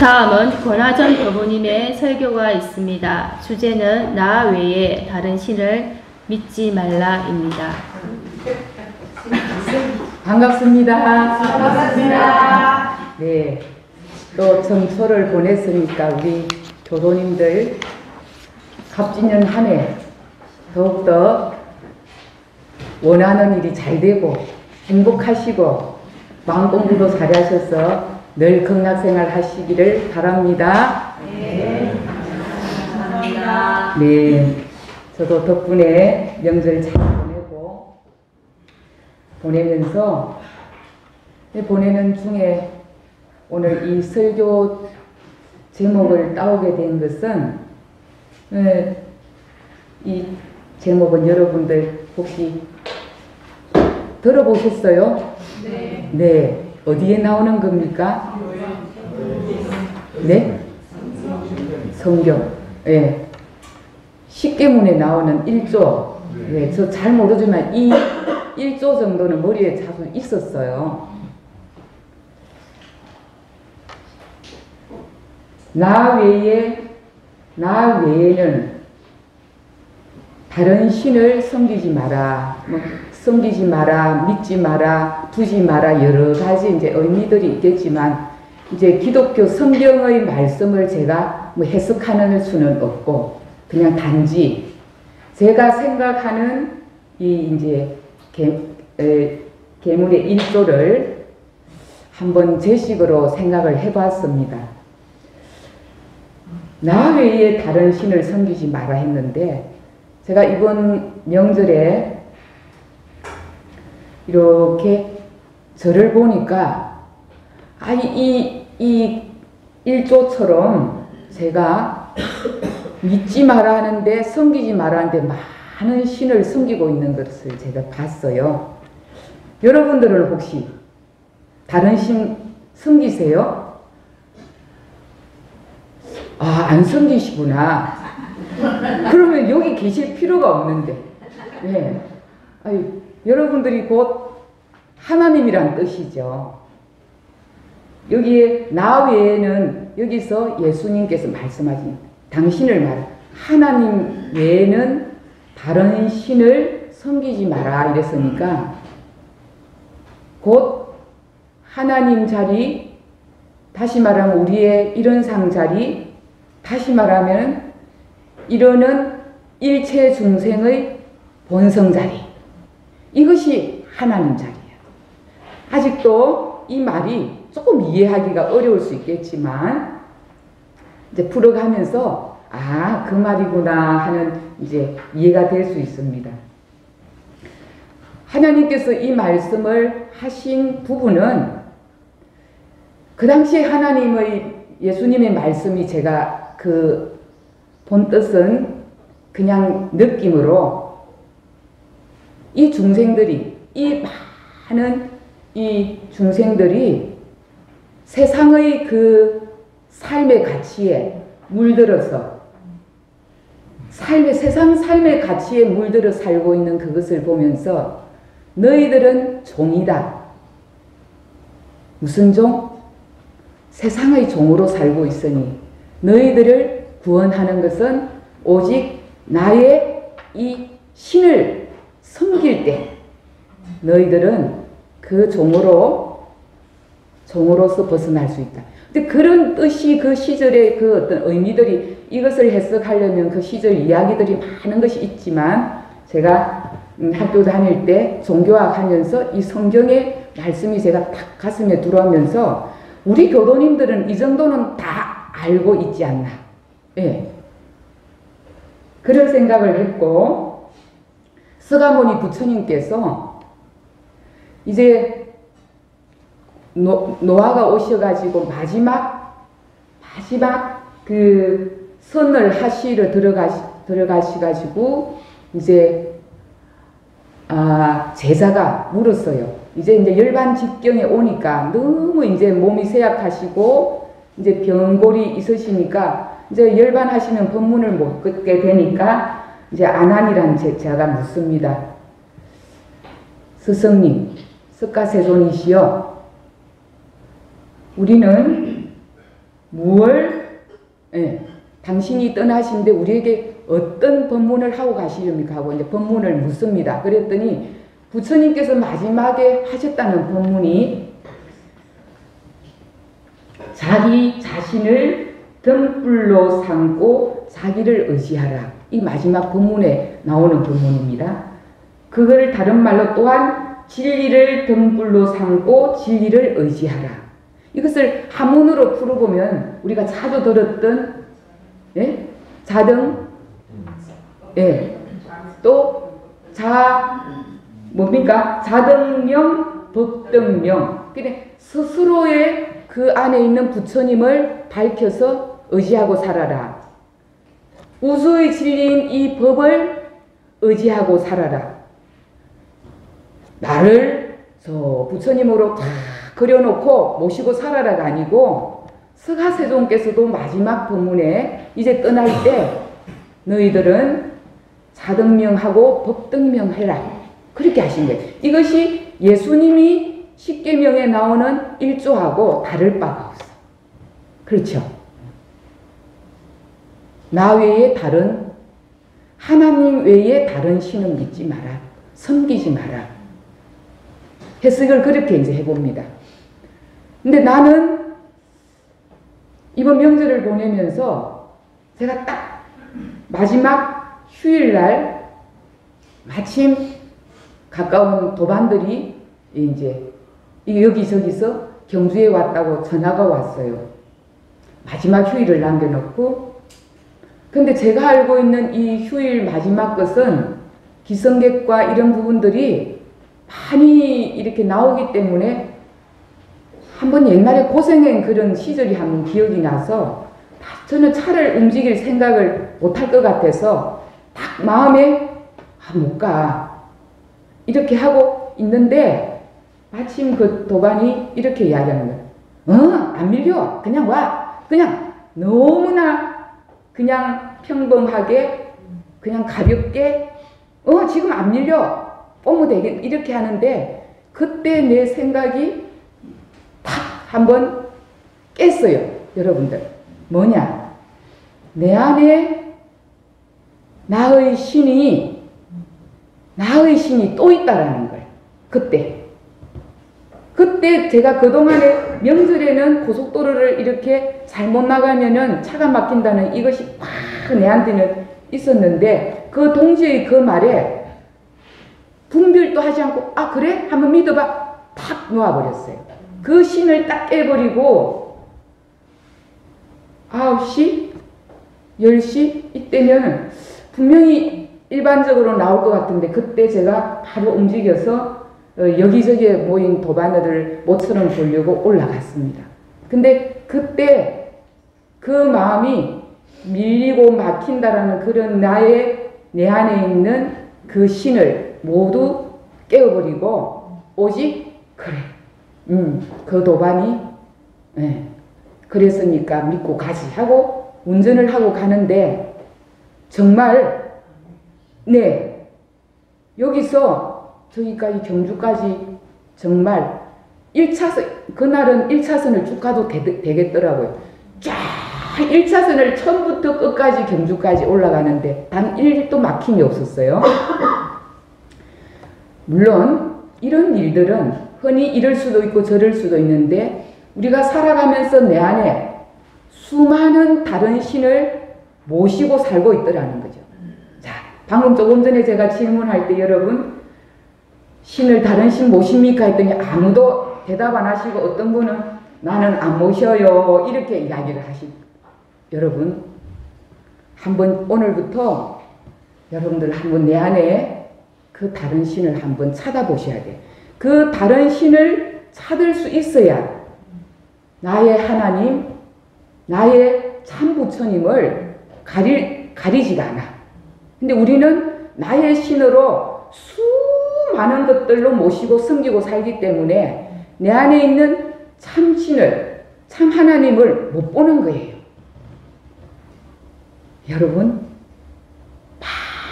다음은 권하전 교부님의 설교가 있습니다. 주제는 나 외에 다른 신을 믿지 말라입니다. 반갑습니다. 반갑습니다. 네, 또 정초를 보냈으니까 우리 교도님들 갑진년 한 해 더욱더 원하는 일이 잘 되고 행복하시고 마음 공부도 잘하셔서 늘 극락생활 하시기를 바랍니다. 네, 감사합니다. 네, 저도 덕분에 명절 잘 보내면서 보내는 중에 오늘 이 설교 제목을 따오게 된 것은 이 제목은 여러분들 혹시 들어보셨어요? 네. 네. 어디에 나오는 겁니까? 네? 성경. 네. 십계문에 나오는 1조. 네, 저 잘 모르지만 이 1조 정도는 머리에 자주 있었어요. 나 외에는 다른 신을 섬기지 마라. 섬기지 마라, 믿지 마라, 두지 마라, 여러 가지 이제 의미들이 있겠지만, 이제 기독교 성경의 말씀을 제가 해석하는 수는 없고, 그냥 단지 제가 생각하는 이 이제 계문의 1조를 한번 제식으로 생각을 해봤습니다. 나 외에 다른 신을 섬기지 마라 했는데, 제가 이번 명절에 이렇게 절을 보니까 이 1조처럼 제가 믿지 마라 하는데 섬기지 마라 하는데 많은 신을 섬기고 있는 것을 제가 봤어요. 여러분들은 혹시 다른 신 섬기세요? 아, 안 섬기시구나. 그러면 여기 계실 필요가 없는데. 네. 아유, 여러분들이 곧 하나님이란 뜻이죠. 여기에 나 외에는 여기서 예수님께서 말씀하신 당신을 말해 하나님 외에는 다른 신을 섬기지 마라 이랬으니까 곧 하나님 자리, 다시 말하면 우리의 일원상 자리, 다시 말하면 이러는 일체 중생의 본성 자리, 이것이 하나님 자리야. 아직도 이 말이 조금 이해하기가 어려울 수 있겠지만 이제 풀어가면서 아, 그 말이구나 하는 이제 이해가 될 수 있습니다. 하나님께서 이 말씀을 하신 부분은 그 당시에 하나님의 예수님의 말씀이 제가 그 본 뜻은 그냥 느낌으로 이 중생들이 이 많은 이 중생들이 세상의 그 삶의 가치에 물들어서 세상 삶의 가치에 물들어 살고 있는 그것을 보면서 너희들은 종이다. 무슨 종? 세상의 종으로 살고 있으니 너희들을 구원하는 것은 오직 나의 이 신을 섬길 때 너희들은 그 종으로서 벗어날 수 있다. 근데 그런 뜻이 그 시절의 그 어떤 의미들이 이것을 해석하려면 그 시절 이야기들이 많은 것이 있지만 제가 학교 다닐 때 종교학 하면서 이 성경의 말씀이 제가 딱 가슴에 들어오면서 우리 교도님들은 이 정도는 다 알고 있지 않나. 예. 그런 생각을 했고 서가모니 부처님께서 이제 노아가 오셔가지고 마지막 그 선을 하시러 들어가시가지고 이제 제자가 물었어요. 이제 열반 직경에 오니까 너무 이제 몸이 쇠약하시고 이제 병골이 있으시니까 이제 열반하시면 법문을 못 듣게 되니까 이제 아난이라는 제자가 묻습니다. 스승님, 석가세존이시여, 우리는 당신이 떠나신데 우리에게 어떤 법문을 하고 가시렵니까? 하고 이제 법문을 묻습니다. 그랬더니 부처님께서 마지막에 하셨다는 법문이 자기 자신을 등불로 삼고 자기를 의지하라. 이 마지막 법문에 나오는 법문입니다. 그걸 다른 말로 또한 진리를 등불로 삼고 진리를 의지하라. 이것을 한문으로 풀어보면 우리가 자주 들었던 자등, 또 뭡니까? 자등명, 법등명. 근데 스스로의 그 안에 있는 부처님을 밝혀서 의지하고 살아라. 우수의 진리인 이 법을 의지하고 살아라. 나를 저 부처님으로 다 그려놓고 모시고 살아라가 아니고 스가세존께서도 마지막 법문에 이제 떠날 때 너희들은 자등명하고 법등명 해라. 그렇게 하신 거예요. 이것이 예수님이 십계명에 나오는 일조하고 다를 바가 없어. 그렇죠? 나 외에 다른 하나님 외에 다른 신은 믿지 마라. 섬기지 마라. 해석을 그렇게 이제 해봅니다. 근데 나는 이번 명절을 보내면서 제가 딱 마지막 휴일날 마침 가까운 도반들이 이제 여기저기서 경주에 왔다고 전화가 왔어요. 마지막 휴일을 남겨놓고. 근데 제가 알고 있는 이 휴일 마지막 것은 기성객과 이런 부분들이 많이 이렇게 나오기 때문에 한번 옛날에 고생한 그런 시절이 한번 기억이 나서 저는 차를 움직일 생각을 못할 것 같아서 딱 마음에 못 가. 이렇게 하고 있는데 마침 그 도반이 이렇게 이야기하는 거예요. 안 밀려. 그냥 와. 그냥 너무나 그냥 평범하게 그냥 가볍게 지금 안 밀려. 오면 되겠. 이렇게 하는데 그때 내 생각이 탁 한번 깼어요. 여러분들. 뭐냐? 내 안에 나의 신이 또 있다라는 거예요. 그때 제가 그동안에 명절에는 고속도로를 이렇게 잘못 나가면은 차가 막힌다는 이것이 막 내한테는 있었는데 그 동지의 그 말에 분별도 하지 않고 그래? 한번 믿어봐. 탁 놓아버렸어요. 그 신을 딱 깨버리고 9시, 10시 이때면 분명히 일반적으로 나올 것 같은데 그때 제가 바로 움직여서 여기저기에 모인 도반들을 모처럼 보려고 올라갔습니다. 근데 그때 그 마음이 밀리고 막힌다라는 그런 내 안에 있는 그 신을 모두 깨워버리고 오직 그래. 그 도반이 그랬으니까 믿고 가지 하고 운전을 하고 가는데 정말 여기서 저기까지 경주까지 정말 1차선 그날은 1차선을 쭉 가도 되겠더라고요. 쫙 1차선을 처음부터 끝까지 경주까지 올라가는데 단 1도 막힘이 없었어요. 물론 이런 일들은 흔히 이럴 수도 있고 저럴 수도 있는데 우리가 살아가면서 내 안에 수많은 다른 신을 모시고 살고 있더라는 거죠. 자, 방금 조금 전에 제가 질문할 때 여러분 신을 다른 신 모십니까 했더니 아무도 대답 안 하시고 어떤 분은 나는 안 모셔요 이렇게 이야기를 하시고 여러분 한번 오늘부터 여러분들 한번 내 안에 그 다른 신을 한번 찾아보셔야 돼. 그 다른 신을 찾을 수 있어야 나의 하나님, 나의 참 부처님을 가리지가 않아. 근데 우리는 나의 신으로 수많은 것들로 모시고 섬기고 살기 때문에 내 안에 있는 참 신을, 참 하나님을 못 보는 거예요. 여러분,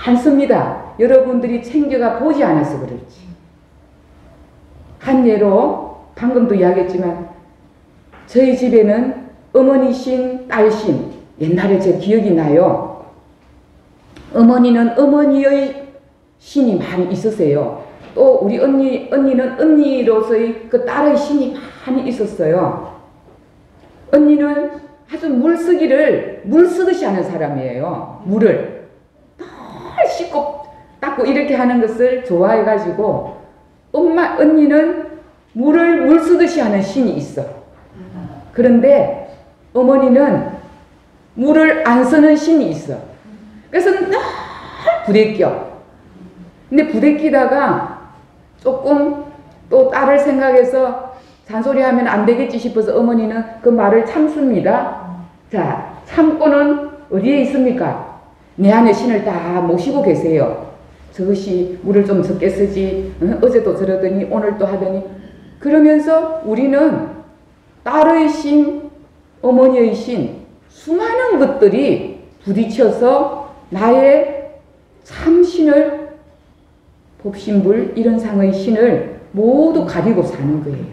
많습니다. 여러분들이 챙겨가 보지 않아서 그렇지. 한 예로 방금도 이야기했지만 저희 집에는 어머니신, 딸신, 옛날에 제 기억이 나요. 어머니는 어머니의 신이 많이 있으세요. 또 우리 언니는 언니로서의 그 딸의 신이 많이 있었어요. 언니는 아주 물쓰듯이 하는 사람이에요. 물을 늘 씻고 닦고 이렇게 하는 것을 좋아해가지고 언니는 물을 물쓰듯이 하는 신이 있어. 그런데 어머니는 물을 안 쓰는 신이 있어. 그래서 늘 부대껴. 근데 부대끼다가 조금 또 딸을 생각해서 잔소리하면 안 되겠지 싶어서 어머니는 그 말을 참습니다. 자, 참고는 어디에 있습니까? 내 안에 신을 다 모시고 계세요. 저것이 물을 좀 적게 쓰지, 어제도 저러더니 오늘 또 하더니, 그러면서 우리는 딸의 신, 어머니의 신, 수많은 것들이 부딪혀서 나의 참신을, 법신불 이런 상의 신을 모두 가리고 사는 거예요.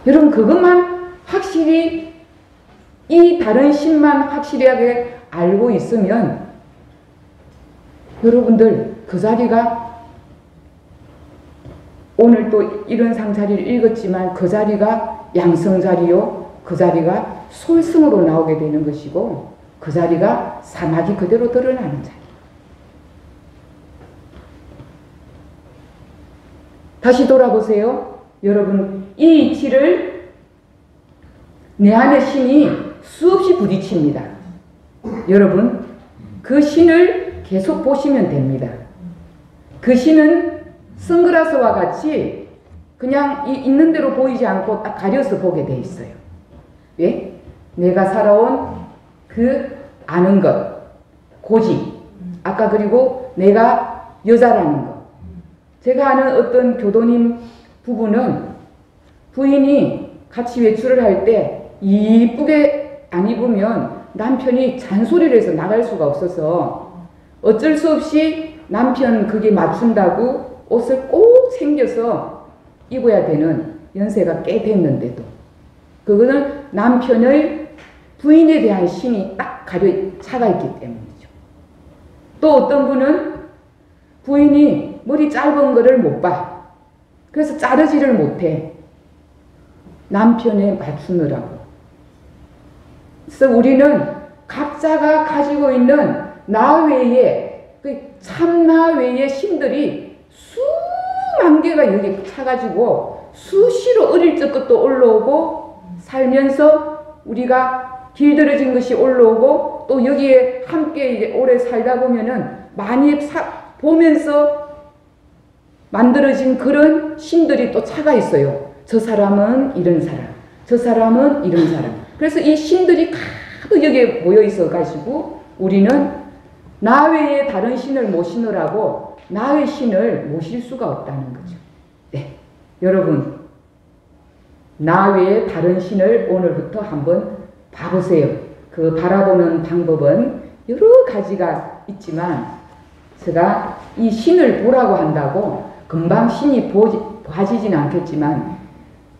여러분, 그것만 확실히, 이 다른 신만 확실하게 알고 있으면 여러분들 그 자리가, 오늘 또 이런 상자리를 읽었지만 그 자리가 양성자리요, 그 자리가 솔성으로 나오게 되는 것이고, 그 자리가 사막이 그대로 드러나는 자리. 다시 돌아보세요. 여러분, 이 이치를 내 안의 신이 수없이 부딪힙니다. 여러분, 그 신을 계속 보시면 됩니다. 그 신은 선글라스와 같이 그냥 있는 대로 보이지 않고 딱 가려서 보게 돼 있어요. 왜? 내가 살아온 그 아는 것, 고집, 아까 그리고 내가 여자라는 것. 제가 아는 어떤 교도님 부부는 부인이 같이 외출을 할 때 이쁘게 안 입으면 남편이 잔소리를 해서 나갈 수가 없어서 어쩔 수 없이 남편 그게 맞춘다고 옷을 꼭 챙겨서 입어야 되는 연세가 꽤 됐는데도, 그거는 남편의 부인에 대한 신이 딱 차가 있기 때문이죠. 또 어떤 분은 부인이 머리 짧은 거를 못 봐. 그래서 자르지를 못해. 남편에 맞추느라고. 그래서 우리는 각자가 가지고 있는 나 외에, 그 참나 외의 신들이 수만 개가 여기 차가지고 수시로 어릴 적부터 올라오고, 살면서 우리가 길들여진 것이 올라오고, 또 여기에 함께 이제 오래 살다 보면은 많이 보면서 만들어진 그런 신들이 또 차가 있어요. 저 사람은 이런 사람, 저 사람은 이런 사람. 그래서 이 신들이 가득 여기에 모여 있어 가지고 우리는 나 외에 다른 신을 모시느라고 나의 신을 모실 수가 없다는 거죠. 네, 여러분, 나 외에 다른 신을 오늘부터 한번 봐보세요. 그 바라보는 방법은 여러 가지가 있지만 제가 이 신을 보라고 한다고 금방 신이 봐지진 않겠지만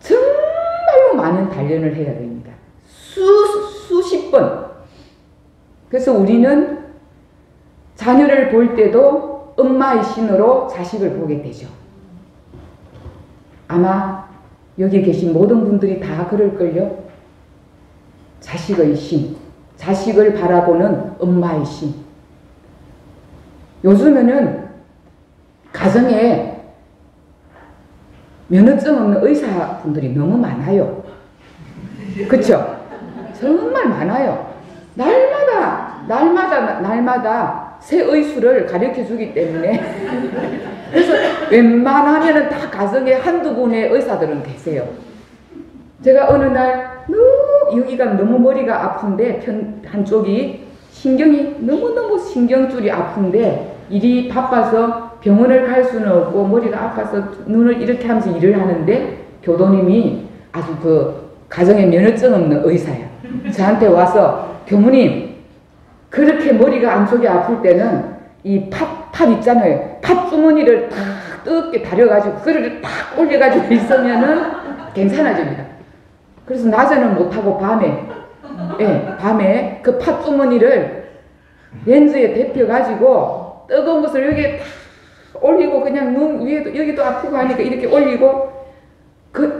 정말로 많은 단련을 해야 됩니다. 수십 번. 그래서 우리는 자녀를 볼 때도 엄마의 신으로 자식을 보게 되죠. 아마 여기 계신 모든 분들이 다 그럴걸요. 자식의 신, 자식을 바라보는 엄마의 신. 요즘에는 가정에 면허증 없는 의사분들이 너무 많아요. 그쵸? 정말 많아요. 날마다 새 의수를 가르쳐 주기 때문에 그래서 웬만하면은 다 가정에 한두 분의 의사들은 계세요. 제가 어느 날 여기가 너무 머리가 아픈데 한쪽이 신경이 너무너무 신경줄이 아픈데 일이 바빠서 병원을 갈 수는 없고 머리가 아파서 눈을 이렇게 하면서 일을 하는데 교도님이 아주 그 가정에 면허증 없는 의사야. 저한테 와서 교무님, 그렇게 머리가 안쪽이 아플 때는 이 팥 있잖아요. 팥 주머니를 탁 뜨겁게 다려가지고 그릇을 탁 올려가지고 있으면은 괜찮아집니다. 그래서 낮에는 못하고 밤에 그 팥주머니를 렌즈에 데펴가지고 뜨거운 것을 여기에 다 올리고 그냥 눈 위에도 여기도 아프고 하니까 이렇게 올리고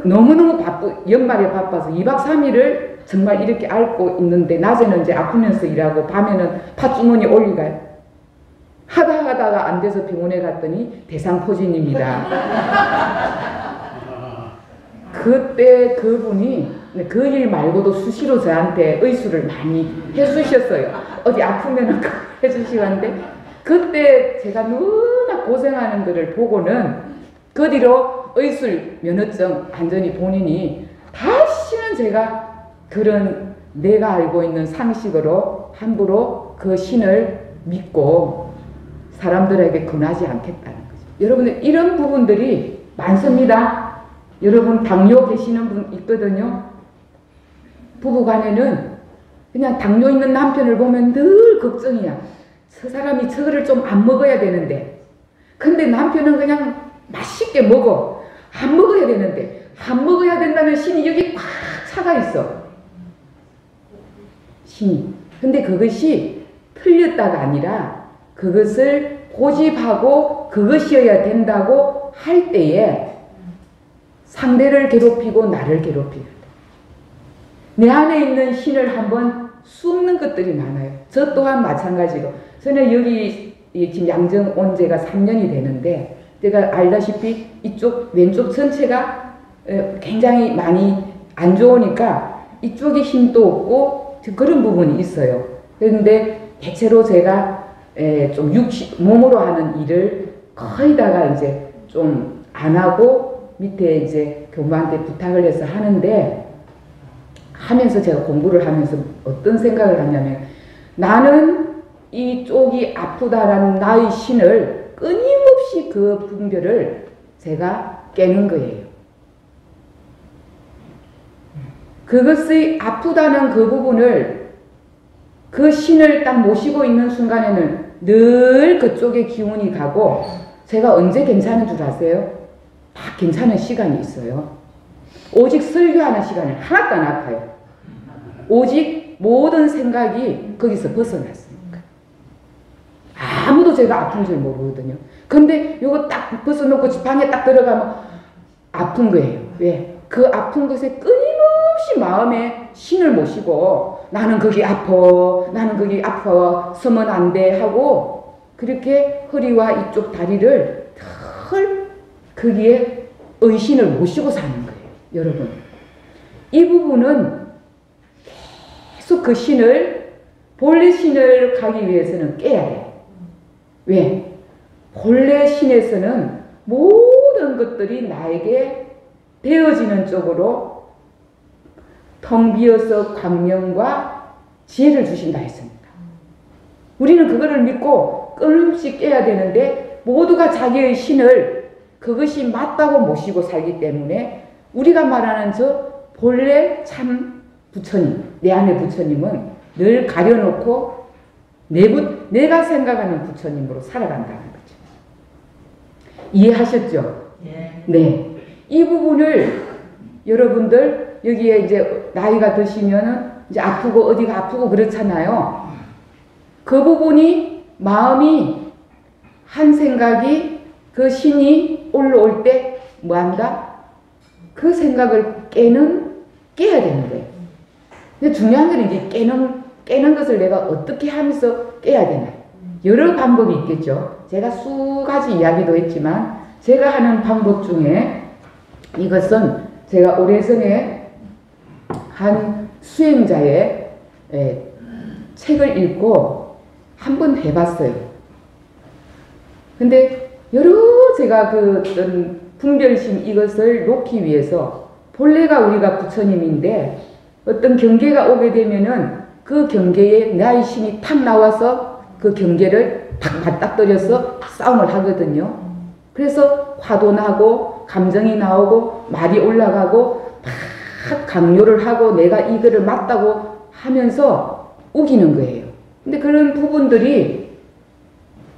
너무너무 연말에 바빠서 2박 3일을 정말 이렇게 앓고 있는데 낮에는 이제 아프면서 일하고 밤에는 팥주머니 올리가요. 하다가 안 돼서 병원에 갔더니 대상포진입니다. 그때 그분이 그 일 말고도 수시로 저한테 의술을 많이 해주셨어요. 어디 아프면은 해주시는데 그때 제가 너무나 고생하는 것을 보고는 그 뒤로 의술 면허증 완전히 본인이 다시는 제가 그런 내가 알고 있는 상식으로 함부로 그 신을 믿고 사람들에게 권하지 않겠다는 거죠. 여러분들 이런 부분들이 많습니다. 여러분 당뇨 계시는 분 있거든요. 부부간에는 그냥 당뇨 있는 남편을 보면 늘 걱정이야. 저 사람이 저거를 좀 안 먹어야 되는데 근데 남편은 그냥 맛있게 먹어. 안 먹어야 되는데 안 먹어야 된다는 신이 여기 꽉 차가 있어. 신이. 근데 그것이 틀렸다가 아니라 그것을 고집하고 그것이어야 된다고 할 때에 상대를 괴롭히고 나를 괴롭히는 내 안에 있는 신을 한번 쑥는 것들이 많아요. 저 또한 마찬가지로 저는 여기 지금 양정 온 지가 3년이 되는데 제가 알다시피 이쪽 왼쪽 전체가 굉장히 많이 안 좋으니까 이쪽에 힘도 없고 그런 부분이 있어요. 그런데 대체로 제가 좀 몸으로 하는 일을 거의 다가 이제 좀 안 하고 밑에 이제 교무한테 부탁을 해서 하는데 하면서 제가 공부를 하면서 어떤 생각을 하냐면 나는 이쪽이 아프다라는 나의 신을 끊임없이 그 분별을 제가 깨는 거예요. 그것이 아프다는 그 부분을 그 신을 딱 모시고 있는 순간에는 늘 그쪽에 기운이 가고 제가 언제 괜찮은 줄 아세요? 다 괜찮은 시간이 있어요. 오직 설교하는 시간이 하나도 안 아파요. 오직 모든 생각이 거기서 벗어났으니까. 아무도 제가 아픈 줄 모르거든요. 근데 요거 딱 벗어놓고 방에 딱 들어가면 아픈 거예요. 왜? 그 아픈 것에 끊임없이 마음에 신을 모시고 나는 거기 아파, 나는 거기 아파, 서면 안 돼 하고 그렇게 허리와 이쪽 다리를 털 거기에 의신을 모시고 사는 거예요. 여러분. 이 부분은 계속 그 신을 본래 신을 가기 위해서는 깨야 돼요. 왜? 본래 신에서는 모든 것들이 나에게 되어지는 쪽으로 텅 비어서 광명과 지혜를 주신다 했습니다. 우리는 그거를 믿고 끊임없이 깨야 되는데 모두가 자기의 신을 그것이 맞다고 모시고 살기 때문에 우리가 말하는 저 본래 참 부처님, 내 안의 부처님은 늘 가려놓고 내가 생각하는 부처님으로 살아간다는 거죠. 이해하셨죠? 예. 네. 이 부분을 여러분들 여기에 이제 나이가 드시면은 이제 아프고 어디가 아프고 그렇잖아요. 그 부분이 마음이 한 생각이 그 신이 올라올 때 뭐 한다? 그 생각을 깨야 되는 거예요. 근데 중요한 건 이제 깨는 것을 내가 어떻게 하면서 깨야 되나. 여러 방법이 있겠죠. 제가 수가지 이야기도 했지만 제가 하는 방법 중에 이것은 제가 오래전에 한 수행자의 책을 읽고 한번 해봤어요. 근데 여러 제가 그 어떤 분별심 이것을 놓기 위해서 본래가 우리가 부처님인데 어떤 경계가 오게 되면은 그 경계에 나의 신이 탁 나와서 그 경계를 탁 맞닥뜨려서 싸움을 하거든요. 그래서 화도 나고 감정이 나오고 말이 올라가고 막 강요를 하고 내가 이거를 맞다고 하면서 우기는 거예요. 근데 그런 부분들이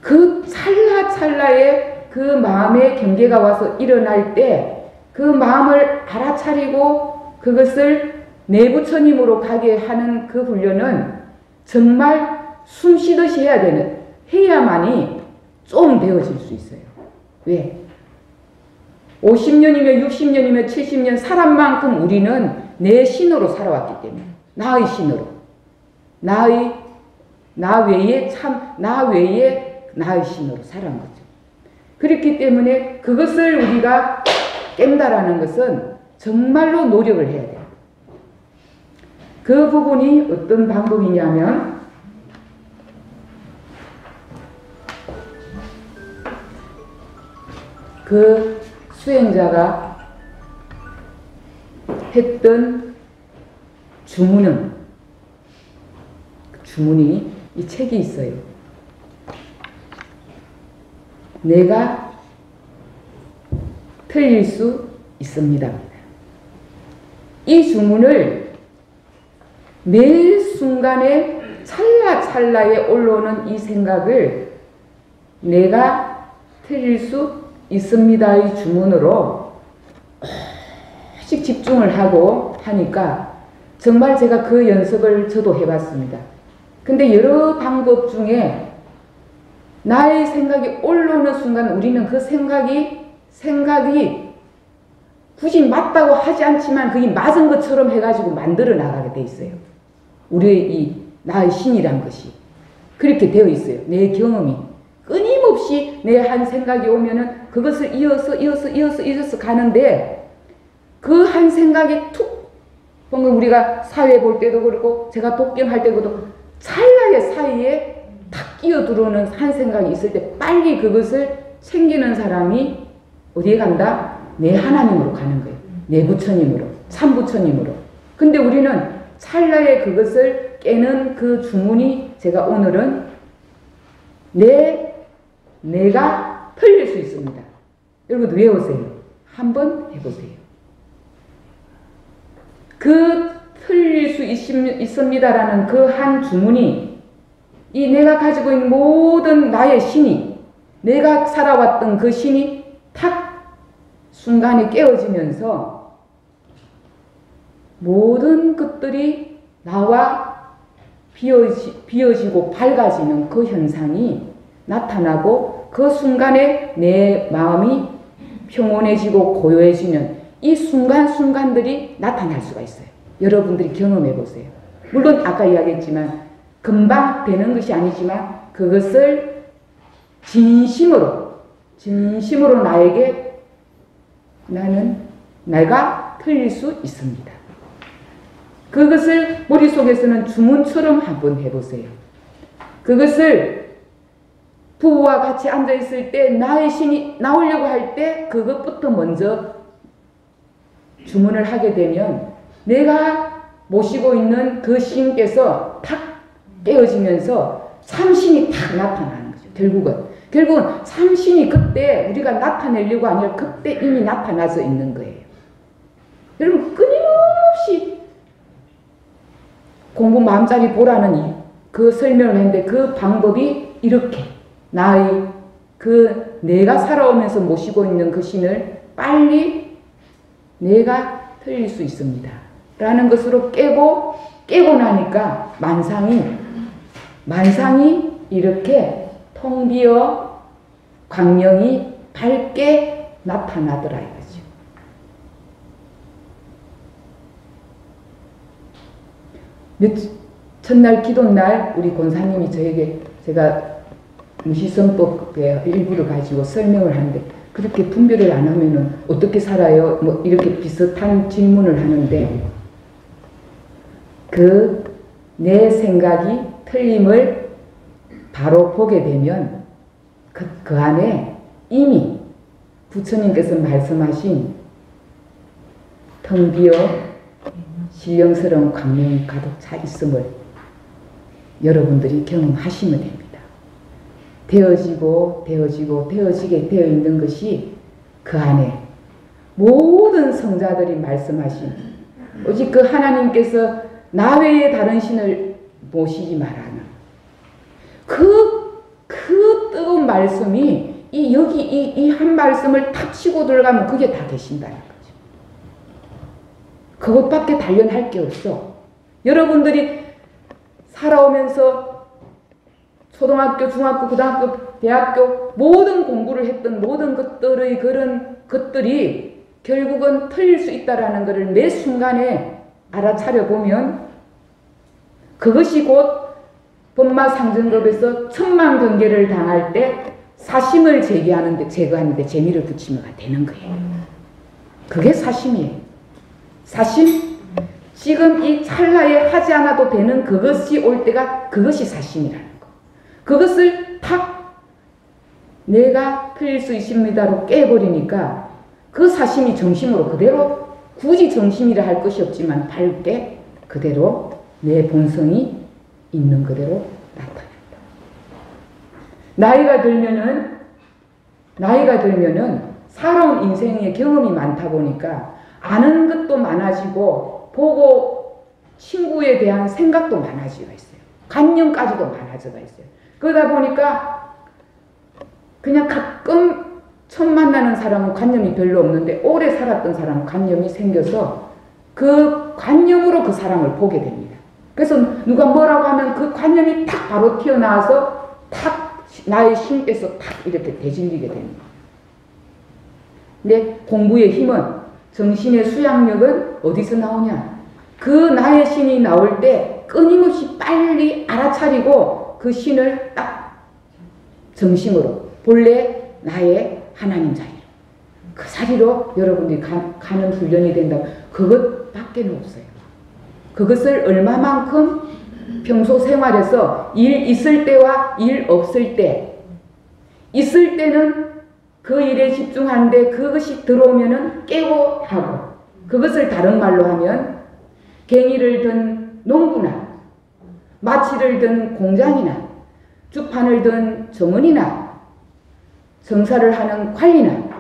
그 찰나찰나에 그 마음의 경계가 와서 일어날 때 그 마음을 알아차리고 그것을 내부처님으로 가게 하는 그 훈련은 정말 숨 쉬듯이 해야만이 좀 되어질 수 있어요. 왜? 50년이며 60년이며 70년 사람만큼 우리는 내 신으로 살아왔기 때문에, 나의 신으로, 나 외에 나의 신으로 살아온 거죠. 그렇기 때문에 그것을 우리가 깬다라는 것은 정말로 노력을 해야 돼요. 그 부분이 어떤 방법이냐면, 그 수행자가 했던 주문이 이 책이 있어요. 내가 틀릴 수 있습니다. 이 주문을 매 순간에 찰나찰나에 올라오는 이 생각을 내가 틀릴 수 있습니다의 주문으로 오직 집중을 하고 하니까 정말 제가 그 연습을 저도 해봤습니다. 근데 여러 방법 중에 나의 생각이 올라오는 순간 우리는 그 생각이 굳이 맞다고 하지 않지만 그게 맞은 것처럼 해가지고 만들어 나가게 돼 있어요. 우리의 이 나의 신이란 것이 그렇게 되어 있어요. 내 경험이 끊임없이 내 한 생각이 오면은 그것을 이어서 가는데 그 한 생각이 툭, 방금 우리가 사회 볼 때도 그렇고 제가 독경할 때도 찰나의 사이에 탁 끼어 들어오는 한 생각이 있을 때 빨리 그것을 챙기는 사람이 어디에 간다? 내 하나님으로 가는 거예요. 내 부처님으로, 참부처님으로. 근데 우리는 찰나에 그것을 깨는 그 주문이 제가 오늘은 내가 틀릴 수 있습니다. 여러분 외우세요. 한번 해보세요. 그 틀릴 수 있습니다라는 그 한 주문이 이 내가 가지고 있는 모든 나의 신이, 내가 살아왔던 그 신이 탁 순간에 깨어지면서 모든 것들이 나와 비어지고 밝아지는 그 현상이 나타나고 그 순간에 내 마음이 평온해지고 고요해지는 이 순간순간들이 나타날 수가 있어요. 여러분들이 경험해 보세요. 물론 아까 이야기했지만 금방 되는 것이 아니지만 그것을 진심으로 나에게 내가 틀릴 수 있습니다. 그것을 머릿속에서는 주문처럼 한번 해보세요. 그것을 부부와 같이 앉아있을 때 나의 신이 나오려고 할 때 그것부터 먼저 주문을 하게 되면 내가 모시고 있는 그 신께서 탁 깨어지면서 참신이 탁 나타나는 거죠. 결국은 참신이 그때 우리가 나타내려고 아니라 그때 이미 나타나서 있는 거예요. 여러분 끊임없이 공부 마음자리 보라는 그 설명을 했는데 그 방법이 이렇게 내가 살아오면서 모시고 있는 그 신을 빨리 내가 틀릴 수 있습니다. 라는 것으로 깨고 나니까 만상이 이렇게 텅 비어 광명이 밝게 나타나더라 이거죠. 첫날 기도날 우리 권사님이 저에게 제가 무시성법의 일부를 가지고 설명을 하는데 그렇게 분별을 안 하면은 어떻게 살아요? 뭐 이렇게 비슷한 질문을 하는데 내 생각이 틀림을 바로 보게 되면 그 안에 이미 부처님께서 말씀하신 텅 비어 신령스러운 광명이 가득 차 있음을 여러분들이 경험하시면 됩니다. 되어지게 되어 있는 것이 그 안에 모든 성자들이 말씀하신 오직 그 하나님께서 나 외에 다른 신을 모시지 말라는 그 뜨거운 말씀이 이 한 말씀을 탁 치고 들어가면 그게 다 되신다는 거죠. 그것밖에 단련할 게 없어. 여러분들이 살아오면서 초등학교, 중학교, 고등학교, 대학교 모든 공부를 했던 모든 것들의 그런 것들이 결국은 틀릴 수 있다라는 것을 매 순간에 알아차려 보면 그것이 곧 법마상정법에서 천만경계를 당할 때 사심을 제거하는데 재미를 붙이면 되는 거예요. 그게 사심이에요. 사심, 지금 이 찰나에 하지 않아도 되는 그것이 올 때가 그것이 사심이라는 거. 그것을 탁 내가 틀릴 수 있습니다로 깨버리니까 그 사심이 정심으로 그대로 굳이 정심이라 할 것이 없지만 밝게 그대로 내 본성이 있는 그대로 나타난다. 나이가 들면은 살아온 인생의 경험이 많다 보니까 아는 것도 많아지고 보고 친구에 대한 생각도 많아지고 있어요. 관념까지도 많아져가 있어요. 그러다 보니까 그냥 가끔 처음 만나는 사람은 관념이 별로 없는데 오래 살았던 사람은 관념이 생겨서 그 관념으로 그 사람을 보게 됩니다. 그래서 누가 뭐라고 하면 그 관념이 탁 바로 튀어나와서 탁 나의 심께서 탁 이렇게 대질리게 됩니다. 근데 공부의 힘은, 정신의 수양력은 어디서 나오냐? 그 나의 신이 나올 때 끊임없이 빨리 알아차리고 그 신을 딱 정심으로 본래 나의 하나님 자리로 그 자리로 여러분들이 가는 훈련이 된다면 그것밖에 없어요. 그것을 얼마만큼 평소 생활에서 일 있을 때와 일 없을 때, 있을 때는 그 일에 집중하는데 그것이 들어오면은 깨고 하고, 그것을 다른 말로 하면 갱이를 든 농부나 마치를 든 공장이나 주판을 든 정원이나 정사를 하는 관리나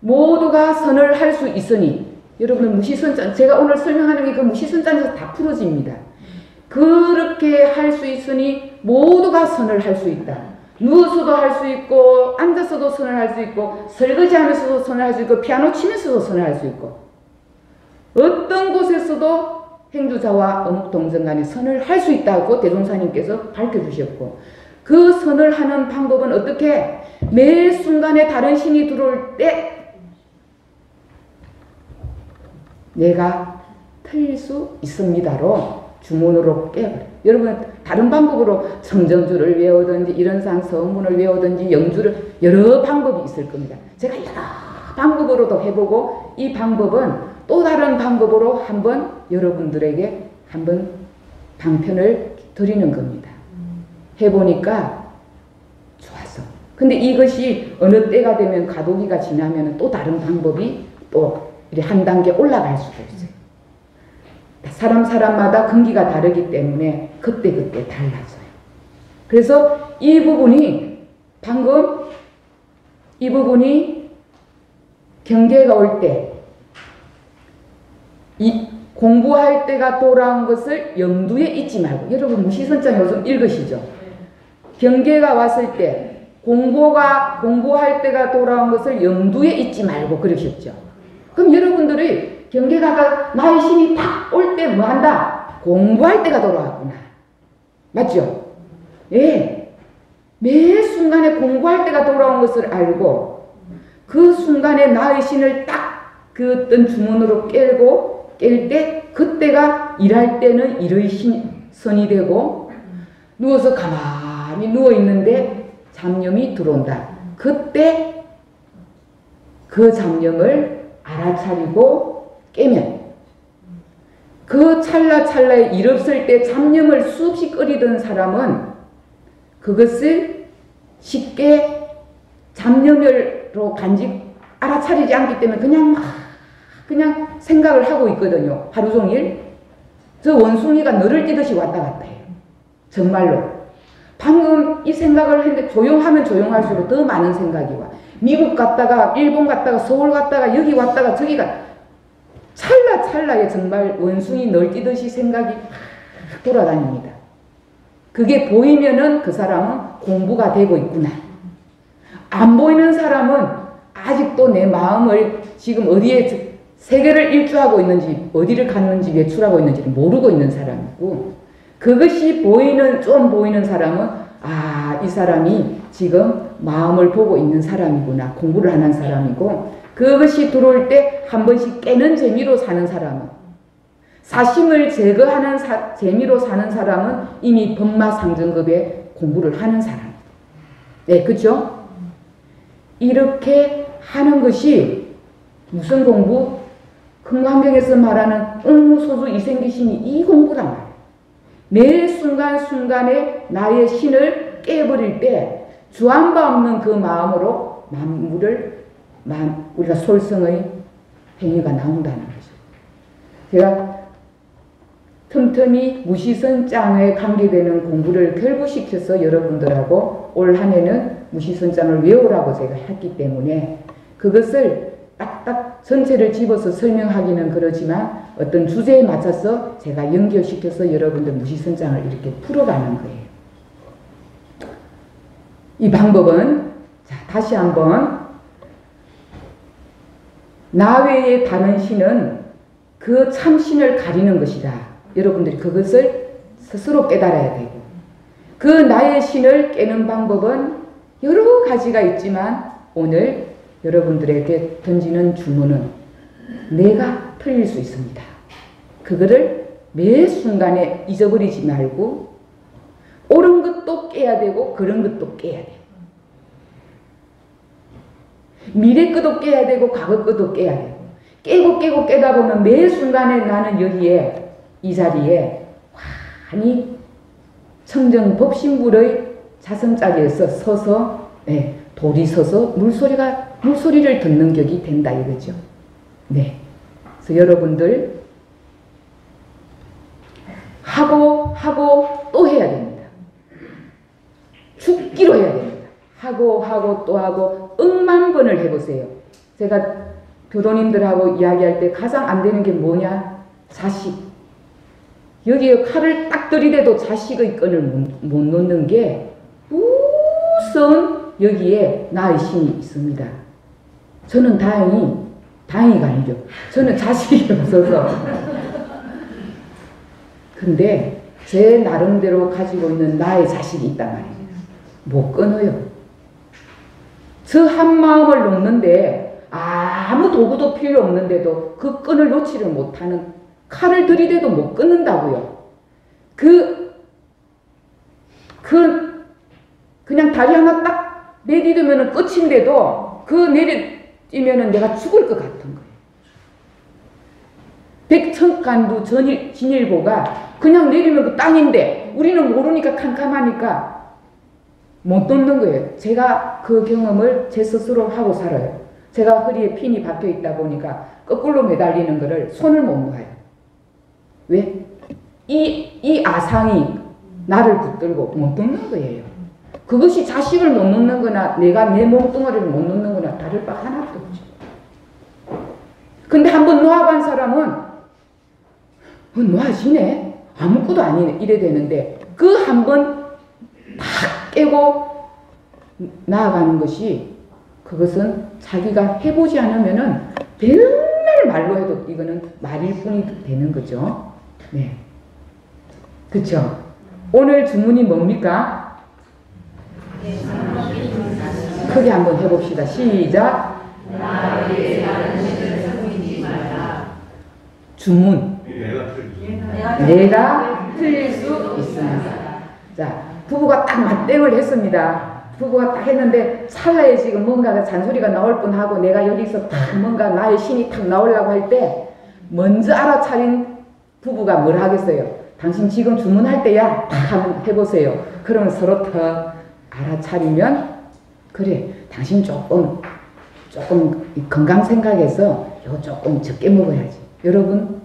모두가 선을 할 수 있으니, 여러분 무시선짠, 제가 오늘 설명하는 게 그 무시선짠에서 다 풀어집니다. 그렇게 할 수 있으니 모두가 선을 할 수 있다. 누워서도 할 수 있고 앉아서도 선을 할 수 있고 설거지하면서도 선을 할 수 있고 피아노 치면서도 선을 할 수 있고 어떤 곳에서도 행주자와 어묵동정 간에 선을 할 수 있다고 대종사님께서 밝혀주셨고, 그 선을 하는 방법은 어떻게? 매 순간에 다른 신이 들어올 때 내가 틀릴 수 있습니다로 주문으로 깨버려요. 여러분 다른 방법으로 청정주를 외우든지 이런상 성문을 외우든지 영주를, 여러 방법이 있을 겁니다. 제가 여러 방법으로도 해보고 이 방법은 또 다른 방법으로 한번 여러분들에게 한번 방편을 드리는 겁니다. 해보니까 좋았어. 근데 이것이 어느 때가 되면 가도기가 지나면 또 다른 방법이 또 한 단계 올라갈 수도 있어요. 사람마다 근기가 다르기 때문에 그때그때 달라져요. 그래서 이 부분이 방금 이 부분이 경계가 올 때, 이 공부할 때가 돌아온 것을 염두에 잊지 말고, 여러분 무시선장 요즘 읽으시죠? 경계가 왔을 때 공부할 때가 돌아온 것을 염두에 잊지 말고 그러셨죠? 그럼 여러분들이 경계가 나의 신이 딱 올 때 뭐 한다? 공부할 때가 돌아왔구나. 맞죠? 예. 매 순간에 공부할 때가 돌아온 것을 알고 그 순간에 나의 신을 딱 그 어떤 주문으로 깰 때 그때가 일할 때는 일의 선이 되고 누워서 가만히 누워 있는데 잡념이 들어온다. 그때 그 잡념을 알아차리고 깨면 그 찰나찰나에 일 없을 때 잡념을 수없이 끓이던 사람은 그것을 쉽게 잡념으로 알아차리지 않기 때문에 그냥 생각을 하고 있거든요. 하루 종일. 저 원숭이가 너를 뛰듯이 왔다 갔다 해요. 정말로. 방금 이 생각을 했는데 조용하면 조용할수록 더 많은 생각이 와. 미국 갔다가 일본 갔다가 서울 갔다가 여기 왔다가 저기가 찰나찰나에 정말 원숭이 널뛰듯이 생각이 돌아다닙니다. 그게 보이면은 그 사람은 공부가 되고 있구나. 안 보이는 사람은 아직도 내 마음을 지금 어디에 세계를 일주하고 있는지 어디를 갔는지 외출하고 있는지를 모르고 있는 사람이고, 그것이 좀 보이는 사람은 이 사람이 지금 마음을 보고 있는 사람이구나, 공부를 하는 사람이고, 그것이 들어올 때 한 번씩 깨는 재미로 사는 사람은, 사심을 제거하는 재미로 사는 사람은 이미 법마상정급에 공부를 하는 사람. 네, 그죠? 이렇게 하는 것이 무슨 공부? 금강경에서 말하는 응무소수 이생기심이 이 공부란 말이에요. 매 순간순간에 나의 신을 깨버릴 때 주안바 없는 그 마음으로 우리가 솔성의 행위가 나온다는 거죠. 제가 틈틈이 무시선장에 관계되는 공부를 결부시켜서 여러분들하고 올 한 해는 무시선장을 외우라고 제가 했기 때문에 그것을 딱딱 전체를 집어서 설명하기는 그러지만 어떤 주제에 맞춰서 제가 연결시켜서 여러분들 무시선장을 이렇게 풀어가는 거예요. 이 방법은 다시 한번, 나 외에 다른 신은 그 참신을 가리는 것이다. 여러분들이 그것을 스스로 깨달아야 되고, 그 나의 신을 깨는 방법은 여러 가지가 있지만 오늘 여러분들에게 던지는 주문은 내가 틀릴 수 있습니다. 그거를 매 순간에 잊어버리지 말고 옳은 것도 깨야 되고 그런 것도 깨야 돼요. 미래 것도 깨야 되고 과거 것도 깨야 되고 깨고 깨다 보면 매 순간에 나는 여기에 이 자리에 환히 청정법신불의 자성자리에서 서서 돌이 서서 물소리를 듣는 격이 된다 이거죠. 네. 그래서 여러분들 하고 또 해야 됩니다. 죽기로 해야 됩니다. 하고 또 하고 억만 번을 해보세요. 제가 교도님들하고 이야기할 때 가장 안 되는 게 뭐냐? 자식. 여기에 칼을 딱 들이대도 자식의 끈을 못 놓는 게 우선 여기에 나의 신이 있습니다. 저는 다행히가 아니죠. 저는 자식이 없어서. 근데 제 나름대로 가지고 있는 나의 자식이 있단 말이에요. 못 끊어요. 저 한 마음을 놓는데 아무 도구도 필요 없는데도 그 끈을 놓지를 못하는, 칼을 들이대도 못 끊는다고요. 그냥 다리 하나 딱 내디디면 끝인데도 그 내리면 내가 죽을 것 같은 거예요. 백천간두 진일보가 그냥 내리면 그 땅인데 우리는 모르니까 캄캄하니까 못 놓는 거예요. 제가 그 경험을 제 스스로 하고 살아요. 제가 허리에 핀이 박혀 있다 보니까 거꾸로 매달리는 거를 손을 못 놓아요. 왜? 이 아상이 나를 붙들고 못 놓는 거예요. 그것이 자식을 못 놓는 거나 내가 내 몸뚱아리를 못 놓는 거나 다를 바 하나도 없죠. 근데 한번 놓아본 사람은 놓아지네? 아무것도 아니네? 이래 되는데 그 한 번 탁 깨고 나아가는 것이, 그것은 자기가 해보지 않으면은 맨날 말로 해도 이거는 말일 뿐이 되는 거죠. 네. 그쵸? 오늘 주문이 뭡니까? 크게 한번 해봅시다. 시작. 주문. 내가 틀릴 수 있습니다. 자, 부부가 딱 맞대응을 했습니다. 부부가 딱 했는데 찰나에 지금 뭔가가 잔소리가 나올 뻔하고 내가 여기서 딱 뭔가 나의 신이 탁 나오려고 할 때 먼저 알아차린 부부가 뭘 하겠어요? 당신 지금 주문할 때야 딱 한번 해보세요. 그러면 서로 더 알아차리면, 그래 당신 조금 건강 생각해서 이거 조금 적게 먹어야지. 여러분,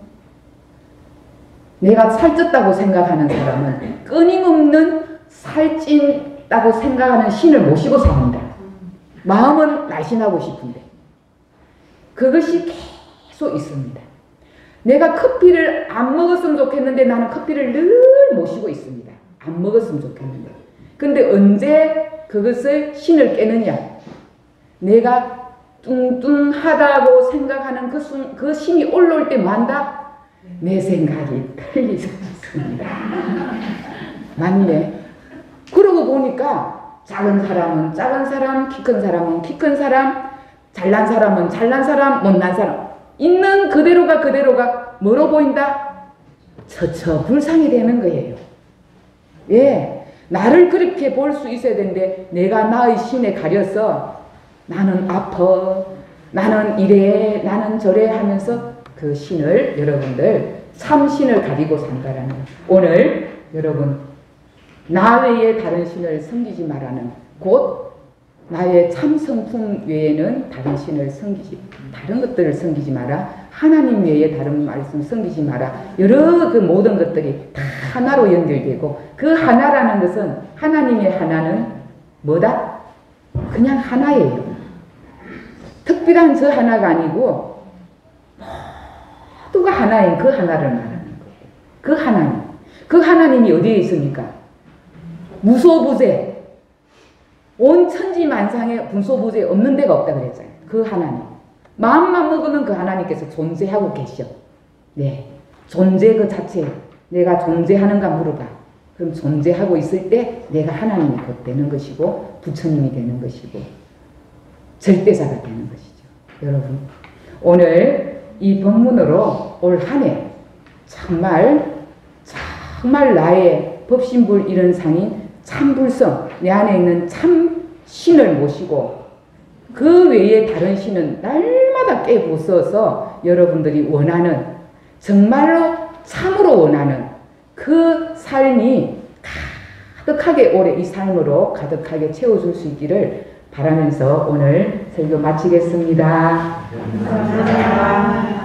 내가 살쪘다고 생각하는 사람은 끊임없는 살찐다고 생각하는 신을 모시고 삽니다. 마음은 날씬하고 싶은데 그것이 계속 있습니다. 내가 커피를 안 먹었으면 좋겠는데 나는 커피를 늘 모시고 있습니다. 안 먹었으면 좋겠는데. 근데 언제 그것을 신을 깨느냐? 내가 뚱뚱하다고 생각하는 그 신이 올라올 때 뭐한다? 내 생각이 틀리셨습니다. 맞네. 그러고 보니까 작은 사람은 작은 사람, 키 큰 사람은 키 큰 사람, 잘난 사람은 잘난 사람, 못난 사람. 있는 그대로가 뭐로 보인다? 처처불상이 되는 거예요. 예, 나를 그렇게 볼 수 있어야 되는데 내가 나의 신에 가려서 나는 아파, 나는 이래, 나는 저래 하면서 그 신을 여러분들 참신을 가지고 산다라는 거예요. 오늘 여러분 나 외에 다른 신을 섬기지 말라는 곧 나의 참성품 외에는 다른 신을 다른 것들을 섬기지 마라. 하나님 외에 다른 말씀 섬기지 마라. 여러 그 모든 것들이 다 하나로 연결되고 그 하나라는 것은 하나님의 하나는 뭐다? 그냥 하나예요. 특별한 저 하나가 아니고 모두가 하나인 그 하나를 말하는 거예요. 그 하나님. 그 하나님이 어디에 있습니까? 무소부재. 온 천지만상에 무소부재 없는 데가 없다 그랬잖아요. 그 하나님. 마음만 먹으면 그 하나님께서 존재하고 계셔. 네. 존재 그 자체. 내가 존재하는가 물어봐. 그럼 존재하고 있을 때 내가 하나님이 곧 되는 것이고 부처님이 되는 것이고 절대자가 되는 것이죠. 여러분 오늘 이 법문으로 올 한 해 정말 나의 법신불 이런 상인 참불성 내 안에 있는 참신을 모시고 그 외에 다른 신은 날마다 깨부숴서 여러분들이 원하는 정말로 참으로 원하는 그 삶이 가득하게 올해 이 삶으로 가득하게 채워줄 수 있기를 바라면서 오늘 설교 마치겠습니다. 감사합니다.